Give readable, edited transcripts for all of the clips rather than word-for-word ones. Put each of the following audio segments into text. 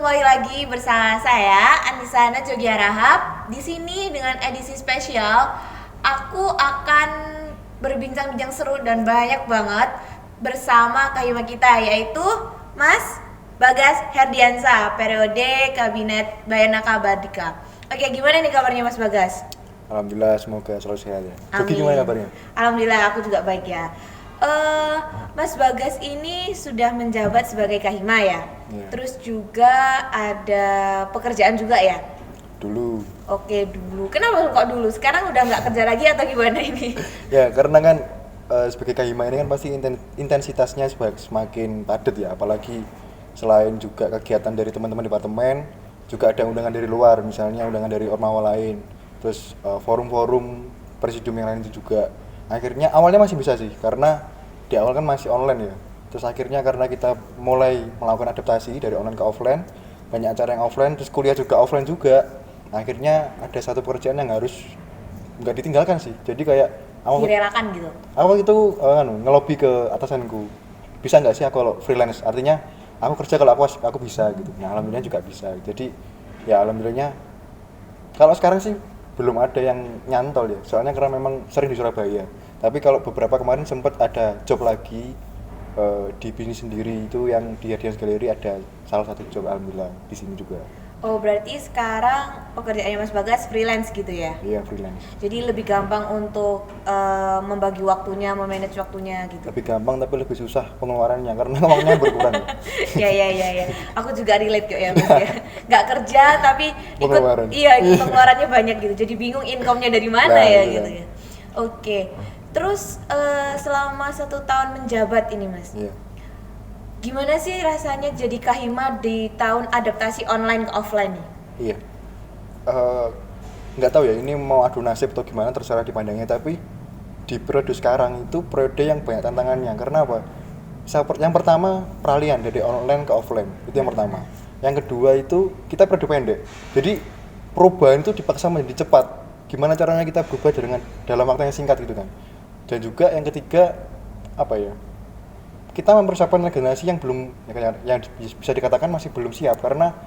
kembali lagi bersama saya Anissa Jogia Rahab. Di sini dengan edisi spesial, aku akan berbincang-bincang seru dan banyak banget bersama kahima kita, yaitu Mas Bagas Herdiansa, periode Kabinet Bayanaka Bardika. Oke, gimana nih kabarnya Mas Bagas? Alhamdulillah, semoga selalu sehat ya. Amin. Jogi gimana kabarnya? Alhamdulillah, aku juga baik ya. Mas Bagas ini sudah menjabat sebagai kahima ya. Iya. Terus juga ada pekerjaan juga ya. Dulu. Oke, dulu. Kenapa kok dulu? Sekarang udah nggak kerja lagi atau gimana ini? Ya karena kan sebagai kahima ini kan pasti intensitasnya semakin padat ya. Apalagi selain juga kegiatan dari teman-teman departemen, juga ada undangan dari luar, misalnya undangan dari ormawa lain. Terus forum-forum presidium yang lain itu juga. Akhirnya awalnya masih bisa sih, karena di awal kan masih online ya. Terus akhirnya karena kita mulai melakukan adaptasi dari online ke offline, banyak acara yang offline, terus kuliah juga offline juga. Akhirnya ada satu pekerjaan yang harus nggak ditinggalkan sih. Jadi kayak Direlakan gitu. awal itu ngelobi ke atasanku, bisa nggak sih aku kalau freelance? Artinya aku kerja kalau aku bisa gitu. Nah alhamdulillah juga bisa. Jadi ya alhamdulillahnya kalau sekarang sih belum ada yang nyantol ya, soalnya karena memang sering di Surabaya. Tapi kalau beberapa kemarin sempat ada job lagi di bisnis sendiri, itu yang di Hadiah Galeri ada salah satu job alhamdulillah di sini juga. Oh, berarti sekarang pekerjaannya Mas Bagas freelance gitu ya? Iya freelance. Jadi lebih gampang untuk membagi waktunya, memanage waktunya gitu. Lebih gampang tapi lebih susah pengeluarannya karena uangnya berkurang. Ya. Aku juga relate kok ya Mas ya. Nggak kerja tapi ikut Pengeluaran. pengeluarannya banyak gitu. Jadi bingung income-nya dari mana Nah, ya iya. gitu ya. Oke. Terus selama 1 tahun menjabat ini Mas, Iya. gimana sih rasanya jadi kahima di tahun adaptasi online ke offline nih? Iya. Nggak tahu ya ini mau adu nasib atau gimana, terserah dipandangnya, tapi di periode sekarang itu periode yang banyak tantangannya. Karena apa? Yang pertama peralihan dari online ke offline, itu yang pertama. Yang kedua itu kita periode pendek. Jadi perubahan itu dipaksa menjadi cepat. Gimana caranya kita berubah dalam waktu yang singkat gitu kan. Dan juga yang ketiga apa ya? Kita mempersiapkan generasi yang belum yang bisa dikatakan masih belum siap, karena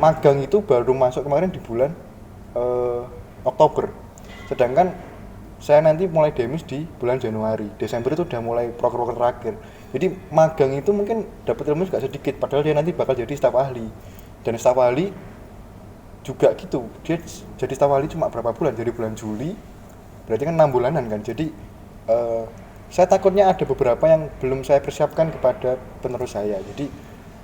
magang itu baru masuk kemarin di bulan Oktober, sedangkan saya nanti mulai demis di bulan Januari. Desember itu udah mulai proker terakhir, jadi magang itu mungkin dapat ilmu juga sedikit, padahal dia nanti bakal jadi staf ahli. Dan staf ahli juga gitu, dia jadi staf ahli cuma berapa bulan, dari bulan Juli, berarti kan 6 bulanan kan. Jadi saya takutnya ada beberapa yang belum saya persiapkan kepada penerus saya. Jadi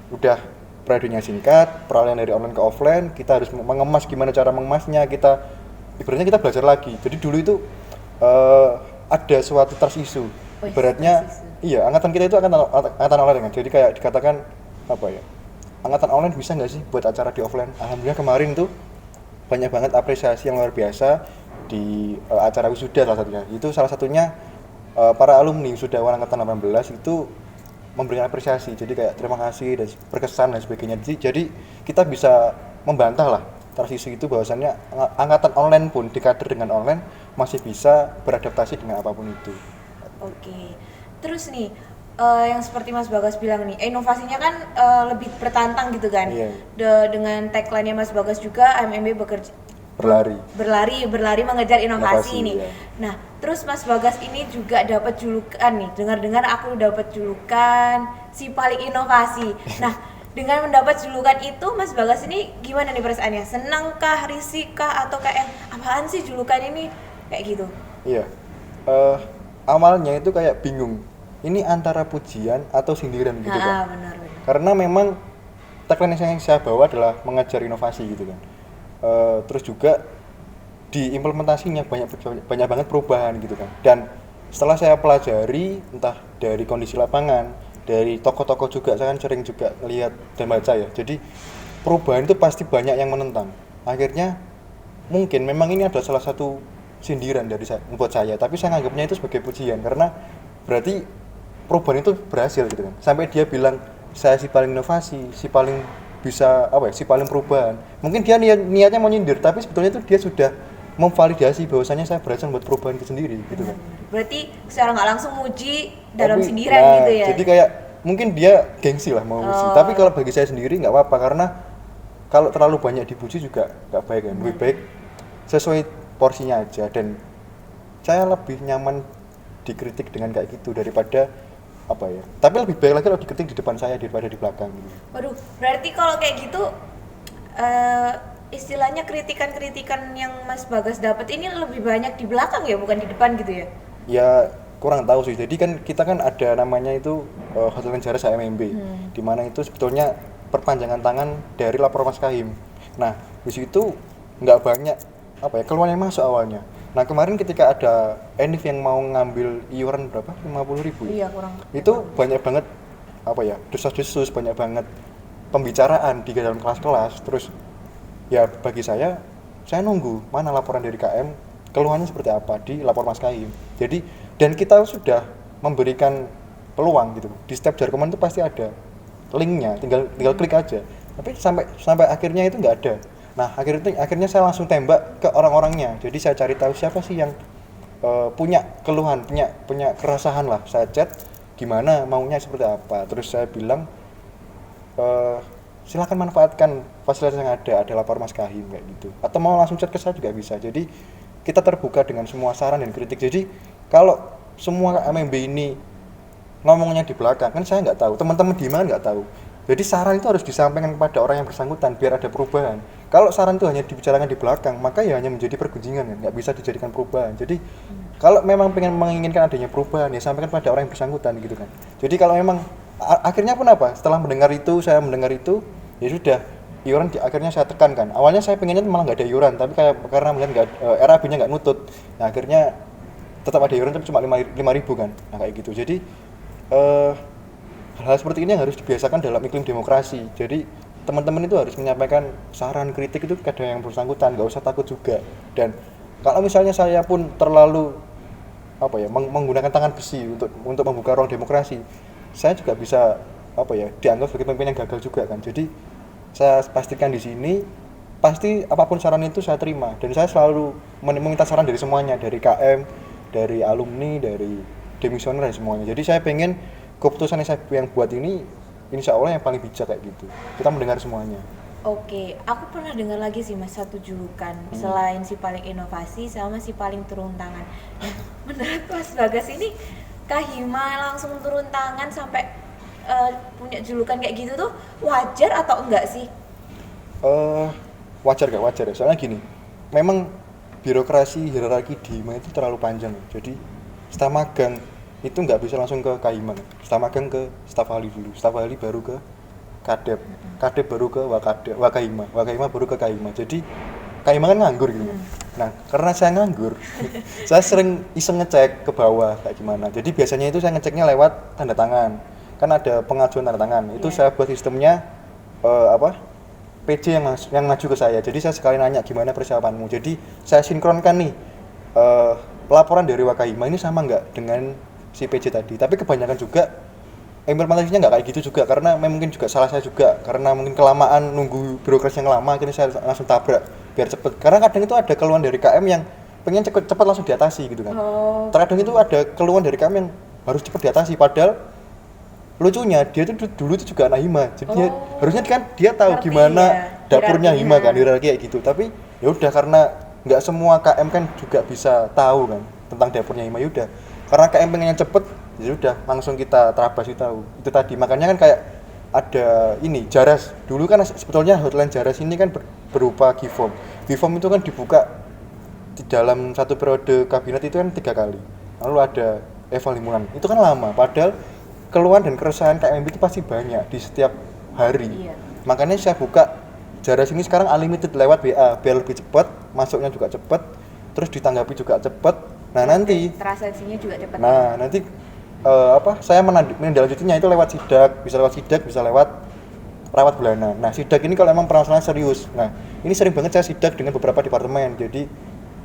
udah periodenya singkat, peralihan dari online ke offline, kita harus mengemas, gimana cara mengemasnya, ibaratnya kita belajar lagi. Jadi dulu itu ada suatu trust issue. Ibaratnya iya, angkatan kita itu angkatan online kan. Jadi kayak dikatakan apa ya? Angkatan online bisa nggak sih buat acara di offline? Alhamdulillah kemarin tuh banyak banget apresiasi yang luar biasa di acara wisuda salah satunya. Itu salah satunya para alumni wisudawan angkatan 18 itu memberikan apresiasi, jadi kayak terima kasih dan berkesan dan sebagainya. Jadi kita bisa membantah lah transisi itu, bahwasannya angkatan online pun dikader dengan online masih bisa beradaptasi dengan apapun itu. Oke. Terus nih yang seperti Mas Bagas bilang nih, inovasinya kan lebih bertantang gitu kan. Iya. Dengan tagline-nya Mas Bagas juga, AMMB bekerja berlari mengejar inovasi nih. Iya. Nah, terus Mas Bagas ini juga dapat julukan nih. Dengar-dengar aku dapat julukan si paling inovasi. Nah, dengan mendapat julukan itu Mas Bagas ini gimana nih perasaannya? Senang kah, risih kah, atau kayak apaan sih julukan ini? Kayak gitu. Iya. Awalnya itu kayak bingung. Ini antara pujian atau sindiran gitu kan. Benar. Karena memang tagline yang saya bawa adalah mengejar inovasi gitu kan. Terus juga diimplementasinya banyak banget perubahan gitu kan. Dan setelah saya pelajari entah dari kondisi lapangan, dari tokoh-tokoh juga, saya kan sering juga lihat dan baca ya. Jadi perubahan itu pasti banyak yang menentang. Akhirnya mungkin memang ini adalah salah satu sindiran dari saya, buat saya, tapi saya anggapnya itu sebagai pujian, karena berarti perubahan itu berhasil gitu kan. Sampai dia bilang saya si paling inovasi, si paling bisa si paling perubahan. Mungkin dia niatnya mau nyindir, tapi sebetulnya itu dia sudah memvalidasi bahwasanya saya berhasil membuat perubahan itu sendiri gitu kan. Berarti secara nggak langsung muji dalam sindiran gitu ya. Jadi kayak mungkin dia gengsi lah mau muji. Tapi kalau bagi saya sendiri nggak apa-apa, karena kalau terlalu banyak dipuji juga nggak baik kan. Lebih baik sesuai porsinya aja, dan saya lebih nyaman dikritik dengan kayak gitu daripada apa ya. Tapi lebih baik lagi kalau dikritik di depan saya daripada di belakang gitu. Waduh, berarti kalau kayak gitu istilahnya kritikan-kritikan yang Mas Bagas dapat ini lebih banyak di belakang ya, bukan di depan gitu ya? Ya kurang tahu sih. Jadi kan kita kan ada namanya itu Hotline Jaras HMMB, di mana itu sebetulnya perpanjangan tangan dari lapor Mas Kahim. Nah di situ nggak banyak apa ya keluhan yang masuk awalnya. Nah kemarin ketika ada Enif yang mau ngambil iuran berapa 50.000 Iya, kurang. itu banyak banget apa ya desas-desus, banyak banget pembicaraan di dalam kelas-kelas. Terus ya bagi saya nunggu mana laporan dari KM keluhannya seperti apa di lapor Mas Kahim. Jadi dan kita sudah memberikan peluang gitu di setiap jargon itu pasti ada linknya, tinggal klik aja. Tapi sampai akhirnya itu nggak ada. Nah akhirnya saya langsung tembak ke orang-orangnya. Jadi saya cari tahu siapa sih yang punya keluhan, punya keresahan lah. Saya chat gimana maunya seperti apa. Terus saya bilang silakan manfaatkan fasilitas yang ada lapor Mas Kahim kayak gitu. Atau mau langsung chat ke saya juga bisa. Jadi kita terbuka dengan semua saran dan kritik. Jadi kalau semua MMB ini ngomongnya di belakang kan saya nggak tahu, teman-teman di mana nggak tahu. Jadi saran itu harus disampaikan kepada orang yang bersangkutan biar ada perubahan. Kalau saran itu hanya dibicarakan di belakang, maka ya hanya menjadi pergunjingan kan, nggak bisa dijadikan perubahan. Jadi kalau memang menginginkan adanya perubahan ya sampaikan pada orang yang bersangkutan gitu kan. Jadi kalau memang akhirnya pun apa? Setelah saya mendengar itu ya sudah iuran akhirnya saya tekankan. Awalnya saya pengennya malah nggak ada iuran, tapi karena melihat RAB-nya nggak nutut, nah akhirnya tetap ada iuran tapi cuma 5.000 kan. Nah kayak gitu. Jadi hal-hal seperti ini yang harus dibiasakan dalam iklim demokrasi. Jadi teman-teman itu harus menyampaikan saran kritik itu kepada yang bersangkutan, nggak usah takut juga. Dan kalau misalnya saya pun terlalu apa ya menggunakan tangan besi untuk membuka ruang demokrasi, saya juga bisa apa ya dianggap sebagai pemimpin yang gagal juga kan. Jadi saya pastikan di sini pasti apapun saran itu saya terima, dan saya selalu meminta saran dari semuanya, dari KM, dari alumni, dari demisioner dan semuanya. Jadi saya pengen keputusan yang buat ini insya Allah yang paling bijak kayak gitu. Kita mendengar semuanya. Oke, aku pernah dengar lagi sih Mas satu julukan selain si paling inovasi sama si paling turun tangan. Nah, menurut Mas Bagas ini Kahima langsung turun tangan sampai punya julukan kayak gitu tuh wajar atau enggak sih? Wajar gak wajar ya? Soalnya gini, memang birokrasi hierarki di HIMA itu terlalu panjang. Jadi staf magang itu nggak bisa langsung ke Kahima. Staf magang ke staf ahli dulu, staf ahli baru ke kadep, kadep baru ke wakahima, wakahima baru ke Kahima. Jadi Kahima kan nganggur gitu. Nah karena saya nganggur saya sering iseng ngecek ke bawah kayak gimana. Jadi biasanya itu saya ngeceknya lewat tanda tangan, kan ada pengajuan tanda tangan itu saya buat sistemnya PJ yang maju ke saya. Jadi saya sekali nanya gimana persiapanmu, jadi saya sinkronkan nih laporan dari Wakahima ini sama nggak dengan si PJ tadi. Tapi kebanyakan juga implementasinya nggak kayak gitu juga, karena mungkin juga salah saya juga, karena mungkin kelamaan nunggu birokrasi yang lama, akhirnya saya langsung tabrak biar cepet. Karena kadang itu ada keluhan dari KM yang pengen cepet langsung diatasi gitu kan. Terkadang itu ada keluhan dari KM yang harus cepet diatasi, padahal lucunya dia tuh dulu itu juga anak HIMA, jadi harusnya kan dia tahu gimana dapurnya HIMA kan, hierarki kayak gitu. Tapi ya udah, karena nggak semua KM kan juga bisa tahu kan tentang dapurnya HIMA, yaudah karena KM pengennya cepet, ya udah langsung kita terabasi tahu itu tadi. Makanya kan kayak ada ini Jaras dulu kan, sebetulnya hotline Jaras ini kan berupa Givom. Givom itu kan dibuka di dalam satu periode kabinet itu kan 3 kali, lalu ada Eva Limunan, itu kan lama, padahal keluhan dan keresahan KMB itu pasti banyak di setiap hari. Makanya saya buka Jaras ini sekarang unlimited lewat WA biar lebih cepat, masuknya juga cepat, terus ditanggapi juga cepat. Nah nanti transaksinya juga cepat. Nah nanti saya menindaklanjutinya itu lewat sidak, bisa lewat rawat bulanan. Nah sidak ini kalau emang permasalahan serius, nah ini sering banget saya sidak dengan beberapa departemen. Jadi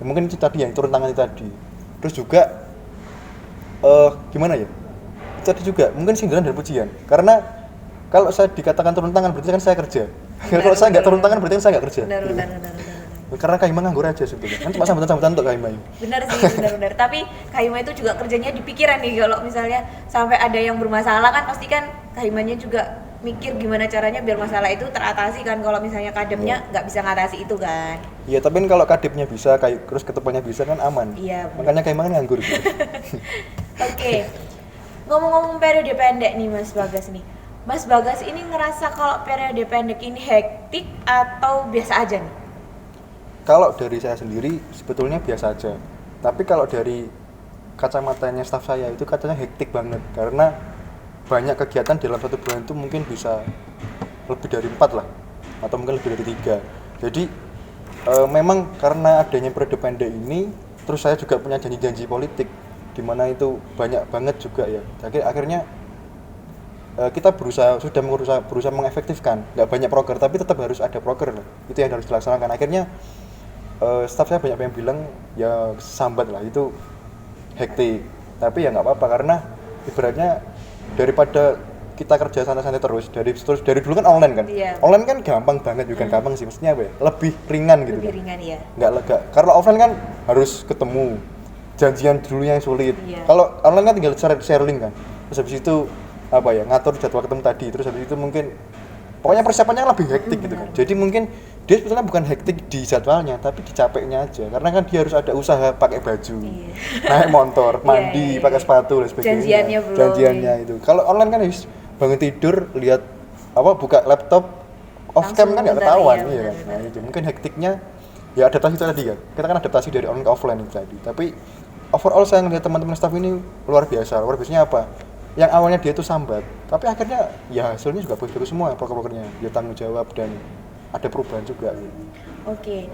mungkin itu tadi yang turun tangan itu tadi. Terus juga gimana ya, itu tadi juga mungkin sindiran dan pujian. Karena kalau saya dikatakan turun tangan berarti kan saya kerja. Kalau saya nggak turun tangan berarti kan saya nggak kerja. Benar. Karena Kahima nganggur aja sebetulnya, kan cuma sambutan untuk Kahima ini. Benar sih, benar. Tapi Kahima itu juga kerjanya di pikiran nih, kalau misalnya sampai ada yang bermasalah kan pasti kan Kahimanya juga mikir gimana caranya biar masalah itu teratasi kan, kalau misalnya kadepnya nggak bisa ngatasi itu kan. Iya, tapi kan kalau kadipnya bisa, kayak terus ketupannya bisa kan aman. Iya, bener. Makanya kayak makan nganggur gitu. Oke, ngomong-ngomong periode pendek nih Mas Bagas nih. Mas Bagas ini ngerasa kalau periode pendek ini hektik atau biasa aja nih? Kalau dari saya sendiri sebetulnya biasa aja. Tapi kalau dari kacamatanya staf saya itu katanya hektik banget karena banyak kegiatan dalam satu bulan itu mungkin bisa lebih dari 4 lah atau mungkin lebih dari 3. Jadi memang karena adanya periode pendek ini, terus saya juga punya janji-janji politik di mana itu banyak banget juga ya. Jadi akhirnya kita berusaha mengefektifkan, nggak banyak proker tapi tetap harus ada proker lah. Itu yang harus dilaksanakan. Akhirnya staff saya banyak yang bilang ya sambat lah itu hektik, tapi ya nggak apa-apa karena ibaratnya daripada kita kerja santai-santai terus dari dulu kan online kan. Iya. Online kan gampang banget, bukan gampang sih, maksudnya apa ya, lebih ringan gitu Lebih kan. ringan ya. Nggak lega, karena offline kan harus ketemu, janjian dulunya yang sulit. Iya. Kalau online kan tinggal share link kan, terus habis itu apa ya, ngatur jadwal ketemu tadi, terus habis itu mungkin pokoknya persiapannya lebih hektik gitu kan. Jadi mungkin dia sebetulnya bukan hektik di jadwalnya, tapi di capeknya aja. Karena kan dia harus ada usaha pakai baju, naik motor, mandi, pakai sepatu dan sebagainya. Janjiannya belum. Janjiannya itu. Kalau online kan habis bangun tidur, lihat apa, buka laptop, off cam kan nggak ketahuan, iya kan. Nah itu mungkin hektiknya ya adaptasi itu tadi kan. Kita kan adaptasi dari online ke offline itu tadi. Tapi overall saya ngelihat teman-teman staff ini luar biasa. Luar biasanya apa? Yang awalnya dia itu sambat, tapi akhirnya ya hasilnya juga bagus-bagus semua proker-prokernya. Dia tanggung jawab dan ada perubahan juga. Oke.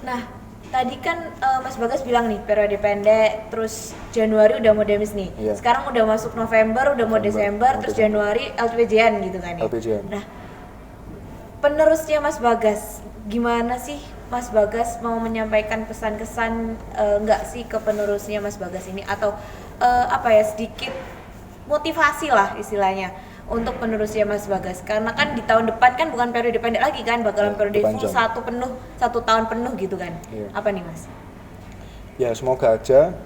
Nah, tadi kan Mas Bagas bilang nih periode pendek, terus Januari udah mau demis nih. Iya. Sekarang udah masuk November, udah mau Desember, terus Januari LPJN gitu kan ya. LPJN. Nah, penerusnya Mas Bagas, gimana sih Mas Bagas mau menyampaikan pesan-kesan nggak sih ke penerusnya Mas Bagas ini, atau apa ya, sedikit motivasi lah istilahnya untuk penerusnya Mas Bagas, karena kan di tahun depan kan bukan periode pendek lagi kan, bakalan periode full satu tahun penuh gitu kan. Iya. Apa nih Mas? Ya semoga aja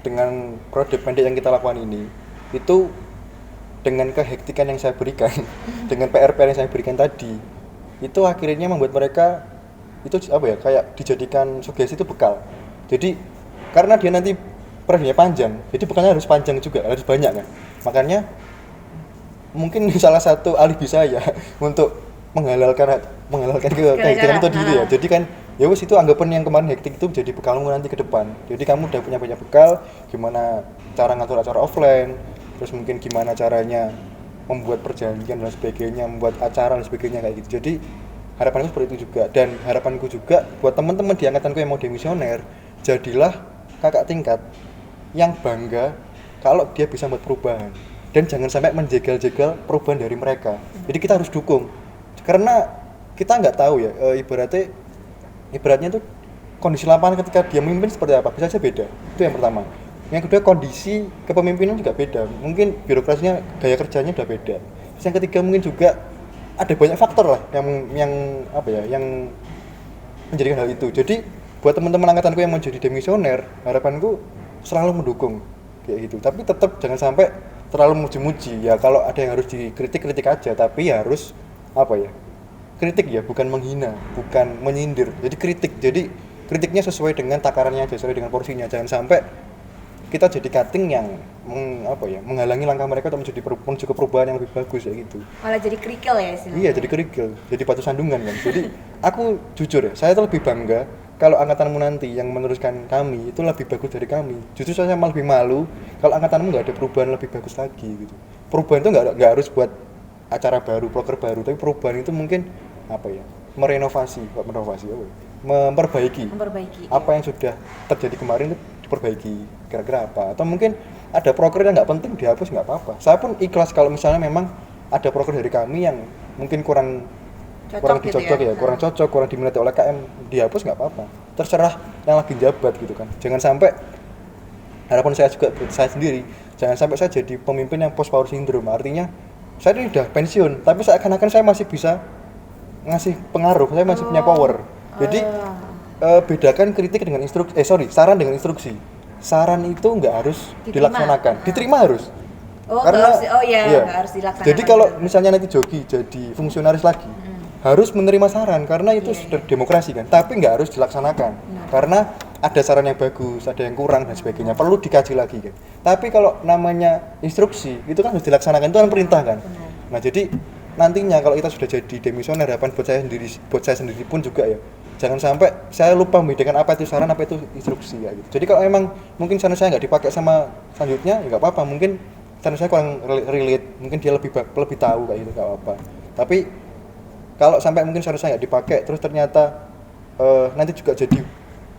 dengan periode pendek yang kita lakukan ini itu dengan kehektikan yang saya berikan dengan PR-PR yang saya berikan tadi itu akhirnya membuat mereka itu apa ya, kayak dijadikan sugesti itu bekal. Jadi karena dia nanti periodenya panjang, jadi bekalnya harus panjang juga, harus banyak kan. Makanya mungkin salah satu alibi saya untuk menghalalkan kehektikan itu diri ya. Jadi kan ya wis, itu anggapan yang kemarin hektik itu jadi bekalmu nanti ke depan. Jadi kamu udah punya banyak bekal, gimana cara ngatur acara offline, terus mungkin gimana caranya membuat perjanjian dan sebagainya, membuat acara dan sebagainya kayak gitu. Jadi harapanku seperti itu juga, dan harapanku juga buat teman-teman di angkatanku yang mau demisioner, jadilah kakak tingkat yang bangga kalau dia bisa membuat perubahan, dan jangan sampai menjegal-jegal perubahan dari mereka. Jadi kita harus dukung, karena kita nggak tahu ya, ibaratnya itu kondisi lapangan ketika dia memimpin seperti apa, bisa saja beda. Itu yang pertama. Yang kedua, kondisi kepemimpinan juga beda, mungkin birokrasinya, gaya kerjanya udah beda. Terus yang ketiga, mungkin juga ada banyak faktor lah yang apa ya, yang menjadikan hal itu. Jadi buat teman-teman angkatanku yang mau jadi demisioner, harapanku selalu mendukung kayak gitu, tapi tetap jangan sampai terlalu muji-muji ya. Kalau ada yang harus dikritik aja, tapi ya harus apa ya, kritik ya, bukan menghina, bukan menyindir. Jadi kritiknya sesuai dengan takarannya aja, sesuai dengan porsinya. Jangan sampai kita jadi cutting yang menghalangi langkah mereka untuk menuju ke perubahan yang lebih bagus ya gitu. Malah jadi kerikil ya istilahnya. Iya, jadi kerikil, jadi batu sandungan kan. Jadi aku jujur ya, saya tuh lebih bangga kalau angkatanmu nanti yang meneruskan kami itu lebih bagus dari kami. Justru saya malah lebih malu kalau angkatanmu nggak ada perubahan lebih bagus lagi gitu. Perubahan itu nggak harus buat acara baru, proker baru, tapi perubahan itu mungkin apa ya, memperbaiki apa yang sudah terjadi kemarin itu diperbaiki, kira-kira apa. Atau mungkin ada proker yang nggak penting dihapus, nggak apa-apa. Saya pun ikhlas kalau misalnya memang ada proker dari kami yang mungkin kurang dicocok ya, kurang cocok, kurang diminati oleh KM, dihapus nggak apa-apa. Terserah yang lagi jabat gitu kan. Jangan sampai, harapan saya juga saya sendiri, jangan sampai saya jadi pemimpin yang post power syndrome. Artinya saya ini udah pensiun, tapi seakan-akan saya masih bisa ngasih pengaruh, saya masih punya power. Jadi bedakan kritik dengan saran dengan instruksi. Saran itu nggak harus dilaksanakan, diterima harus. Oh, Karena nggak harus dilaksanakan. jadi kalau misalnya nanti Jogi jadi fungsionaris lagi, harus menerima saran karena itu sudah demokrasi kan. Tapi nggak harus dilaksanakan karena ada saran yang bagus, ada yang kurang dan sebagainya. Perlu dikaji lagi kan. Tapi kalau namanya instruksi itu kan harus dilaksanakan, itu kan perintah kan. Nah jadi nantinya kalau kita sudah jadi demisioner, harapan buat saya sendiri pun juga ya. Jangan sampai saya lupa membedakan apa itu saran, apa itu instruksi ya gitu. Jadi kalau emang mungkin saran saya nggak dipakai sama selanjutnya, ya nggak apa-apa. Mungkin saran saya kurang relate, mungkin dia lebih tahu kayak gitu, nggak apa-apa. Tapi kalau sampai mungkin saran saya nggak dipakai, terus ternyata nanti juga jadi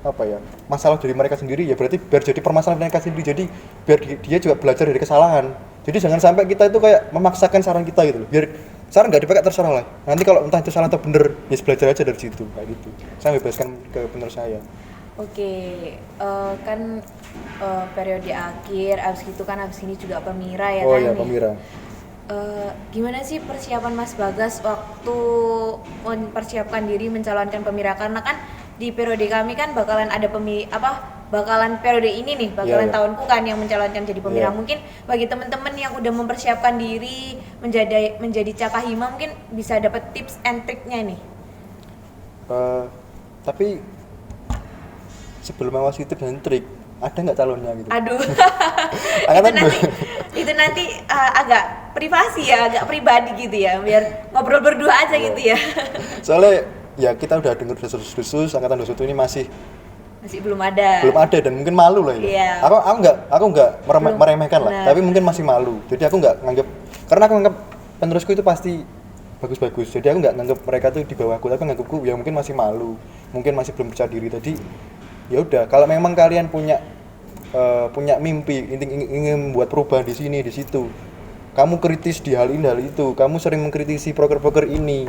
apa ya masalah dari mereka sendiri, ya berarti biar jadi permasalahan mereka sendiri. Jadi biar dia juga belajar dari kesalahan. Jadi jangan sampai kita itu kayak memaksakan saran kita gitu loh. Biar saran nggak dipakai terserah lah. Nanti kalau entah itu salah atau bener, ya belajar aja dari situ kayak gitu. Saya bebaskan ke bener saya. Oke, kan periode akhir, abis ini juga pemira ya Oh kan iya, nih. pemira. Gimana sih persiapan Mas Bagas waktu mempersiapkan diri mencalonkan pemira? Karena kan di periode kami kan bakalan ada bakalan periode ini nih, bakalan Iya. tahunku kan yang mencalonkan jadi pemira. Iya. Mungkin bagi teman-teman yang udah mempersiapkan diri menjadi Cakahima mungkin bisa dapat tips and triknya nih. Tapi sebelum awas itu dan trik, ada nggak calonnya gitu? Aduh, Angkatan itu nanti agak privasi ya, agak pribadi gitu ya, biar ngobrol berdua aja gitu ya. Soalnya ya kita udah dengar desas-desus angkatan 21 ini masih belum ada dan mungkin malu lah ya. Iya. Aku nggak meremehkan lah, Benar. tapi mungkin masih malu. Jadi aku nggak nganggap, karena aku nganggap penerusku itu pasti bagus-bagus. Jadi aku nggak nganggap mereka tuh di bawahku, tapi nganggapku ya mungkin masih malu, mungkin masih belum percaya diri. Tadi ya udah, kalau memang kalian punya mimpi, ingin membuat perubahan di sini, di situ, kamu kritis di hal ini, hal itu, kamu sering mengkritisi proker-proker ini,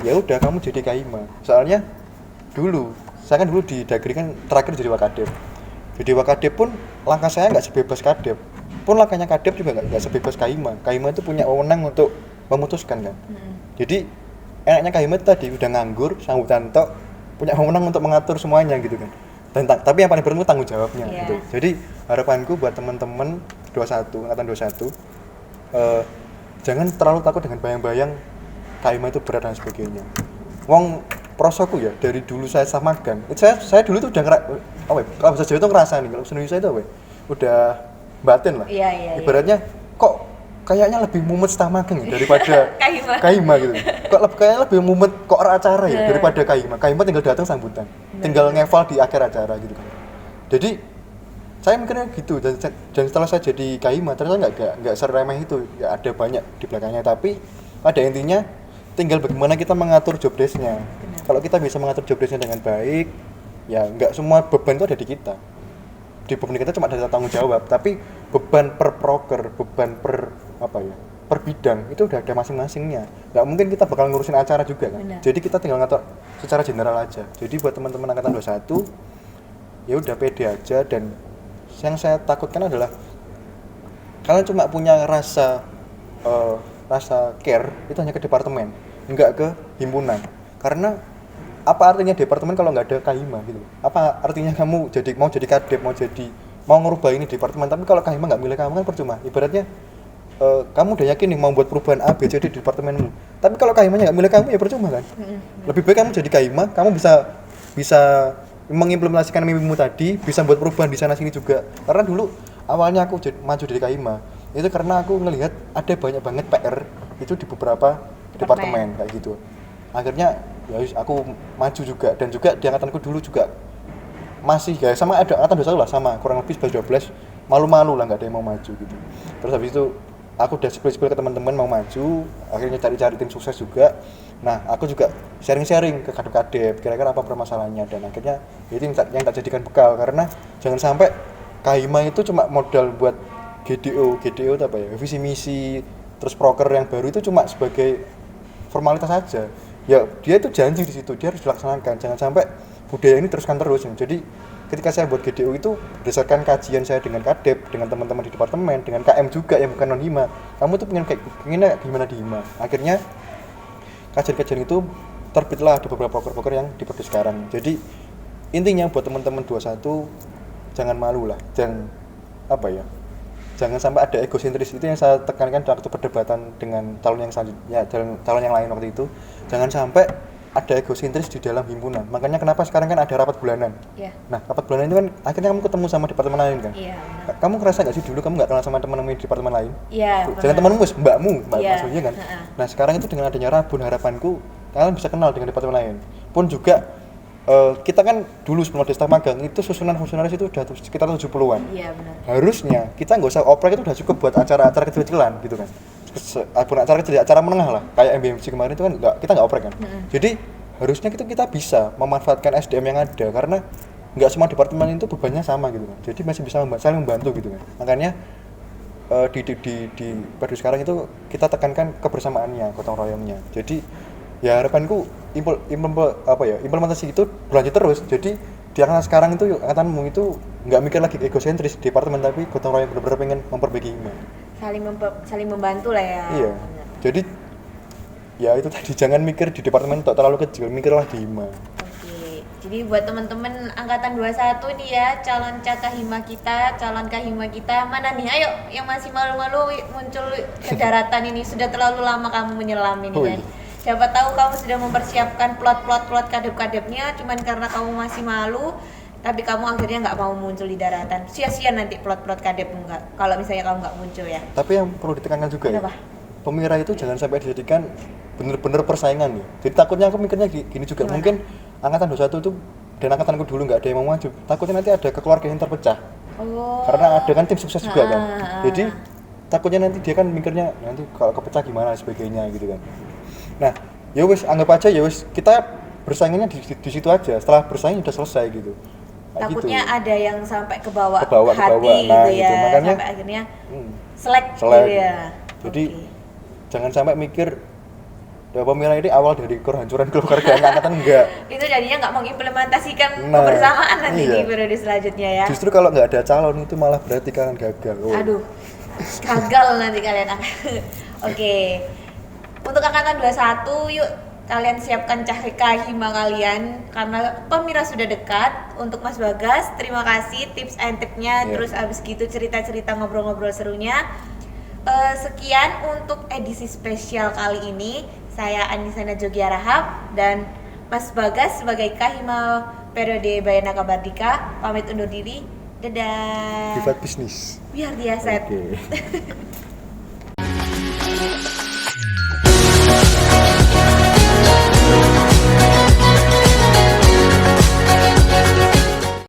ya udah kamu jadi Kahima. Soalnya saya kan dulu di Dagri kan terakhir jadi Wakadep. Jadi Wakadep pun langkah saya nggak sebebas Kadep, pun langkahnya Kadep juga nggak sebebas Kahima. Kahima itu punya wewenang untuk memutuskan kan. Jadi enaknya Kahima itu tadi udah nganggur, sambutan tok, punya wewenang untuk mengatur semuanya gitu kan. Tapi yang paling berat itu tanggung jawabnya gitu. Jadi harapanku buat teman-teman 21, angkatan 21, jangan terlalu takut dengan bayang-bayang Kahima itu berat dan sebagainya. Wong prosoku ya, dari dulu saya samakan. Saya dulu tuh udah kalau bahasa Jawa itu ngerasa nih, kalau bahasa Indonesia itu apa ya? Udah batin lah. Iya. Ibaratnya kok kayaknya lebih mumet setah magang ya daripada Kahima gitu. Kayaknya lebih mumet kok acara ya daripada Kahima. Kahima tinggal datang sambutan, tinggal ngeval di akhir acara gitu kan. Jadi saya mikirnya gitu, dan setelah saya jadi Kahima ternyata nggak seremeh itu. Ya ada banyak di belakangnya, tapi pada intinya tinggal bagaimana kita mengatur job desk-nya. Kalau kita bisa mengatur job desk-nya dengan baik, ya nggak semua beban itu ada di kita. Di beban kita cuma ada tanggung jawab, tapi beban per proker, beban per bidang itu udah ada masing-masingnya. Nggak mungkin kita bakal ngurusin acara juga kan. Benar. Jadi kita tinggal ngatur secara general aja. Jadi buat teman-teman angkatan 21, ya udah pede aja. Dan yang saya takutkan adalah kalian cuma punya rasa care itu hanya ke departemen, enggak ke himpunan. Karena apa artinya departemen kalau nggak ada Kahima gitu? Apa artinya kamu mau jadi kadep, mau ngerubah ini departemen, tapi kalau Kahima nggak milih kamu kan percuma. Ibaratnya kamu udah yakin nih mau buat perubahan A, B, C, D di departemenmu, tapi kalau Kahimanya nggak milih kamu ya percuma kan. Lebih baik kamu jadi Kahima, kamu bisa mengimplementasikan mimpimu tadi, bisa buat perubahan di sana sini juga. Karena dulu awalnya aku maju dari Kahima itu karena aku ngelihat ada banyak banget PR itu di beberapa departemen kayak gitu. Akhirnya ya aku maju juga, dan juga di angkatanku dulu juga masih ya sama ada angkatan 21 lah, sama kurang lebih 11-12 malu-malu lah, nggak ada yang mau maju gitu. Terus habis itu aku udah spill ke teman-teman mau maju, akhirnya cari-cari tim sukses juga. Nah aku juga sharing-sharing ke kadep-kadep kira-kira apa permasalahannya, dan akhirnya itu yang tak jadikan bekal. Karena jangan sampai Kahima itu cuma modal buat GDO itu apa ya, visi misi terus proker yang baru itu cuma sebagai formalitas saja. Ya dia itu janji di situ, dia harus dilaksanakan. Jangan sampai budaya ini teruskan terus. Jadi ketika saya buat GDO itu berdasarkan kajian saya dengan kadep, dengan teman-teman di departemen, dengan KM juga yang bukan non hima. Kamu tuh pengennya gimana di hima? Akhirnya kajian-kajian itu terbitlah ada beberapa proker-proker yang diproduksi sekarang. Jadi intinya buat teman-teman 21 jangan malu lah, jangan sampai ada egosentris. Itu yang saya tekankan waktu perdebatan dengan calon yang selanjutnya, calon yang lain waktu itu. Jangan sampai ada egosentris di dalam himpunan. Makanya kenapa sekarang kan ada rapat bulanan. Iya. Nah, rapat bulanan itu kan akhirnya kamu ketemu sama departemen lain kan. Iya. Kamu ngerasa nggak sih dulu kamu nggak kenal sama teman-teman di departemen lain? Iya. Jangan temanmu, mbakmu, Iya. maksudnya kan. Ha-ha. Nah, sekarang itu dengan adanya Rabun, harapanku kalian bisa kenal dengan departemen lain. Pun juga kita kan dulu sebelum ada staf magang itu susunan fungsionaris itu udah sekitar 70-an. Iya benar. Harusnya kita nggak usah oprek, itu udah cukup buat acara-acara kecil-kecilan gitu kan. Acara kecil, acara menengah lah, kayak MBMC kemarin itu kan kita nggak oprek kan. Jadi harusnya kita bisa memanfaatkan SDM yang ada, karena nggak semua departemen itu bebannya sama gitu kan. Jadi masih bisa saling membantu gitu kan. Makanya di periode sekarang itu kita tekankan kebersamaannya, gotong royongnya. Jadi ya harapanku implementasi itu berlanjut terus. Jadi di angkatan sekarang itu angkatanmu itu nggak mikir lagi egosentris di departemen, tapi gotong royong benar-benar pengen memperbaiki hima. Saling membantu lah ya. Iya. Benar. Jadi ya itu tadi, jangan mikir di departemen terlalu kecil, mikirlah di hima. Oke, jadi buat teman-teman angkatan 21 nih ya, calon Cakahima kita, calon Kahima kita, mana nih? Ayo, yang masih malu-malu muncul ke daratan ini, sudah terlalu lama kamu menyelam ini Oh, kan. iya. Siapa tahu kamu sudah mempersiapkan plot kadep-kadepnya, cuman karena kamu masih malu, tapi kamu akhirnya nggak mau muncul di daratan. Sia-sia nanti plot kadepmu nggak, kalau misalnya kamu nggak muncul ya. Tapi yang perlu ditekankan juga Kenapa? ya, pemirsa itu jangan sampai dijadikan bener-bener persaingan ya. Jadi takutnya aku mikirnya gini juga. Gimana? Mungkin angkatan 21 itu dan angkatanku dulu nggak ada yang mau maju. Takutnya nanti ada kekeluargaan yang terpecah. Oh. Karena ada kan tim sukses juga kan. Ah. Jadi takutnya nanti dia kan mikirnya nanti kalau kepecah gimana sebagainya gitu kan. Nah, ya wis anggap aja ya wis kita bersaingnya di situ aja. Setelah bersaing udah selesai gitu. Kayak Takutnya gitu. ada yang sampai ke bawah Kebawa, hati nah, gitu ya, gitu. Makanya, sampai akhirnya Selek. gitu ya. Jadi Oke. jangan sampai mikir pemilihan ini awal dari kehancuran keluarga angkatan, enggak. Itu jadinya nggak mengimplementasikan Nah, kebersamaan nanti iya. di periode selanjutnya ya. Justru kalau nggak ada calon itu malah berarti kalian gagal. Oh. Aduh, gagal nanti kalian. Oke, untuk angkatan 21 yuk kalian siapkan Kahima kalian karena pemira sudah dekat. Untuk Mas Bagas, terima kasih tips and triknya. Iya. Terus abis gitu cerita-cerita ngobrol-ngobrol serunya. Sekian untuk edisi spesial kali ini. Saya Anisana Jogia Rahab dan Mas Bagas sebagai Kahima periode Bayana Kabardika pamit undur diri. Dadah. Privat bisnis. Biar dia set. Oke.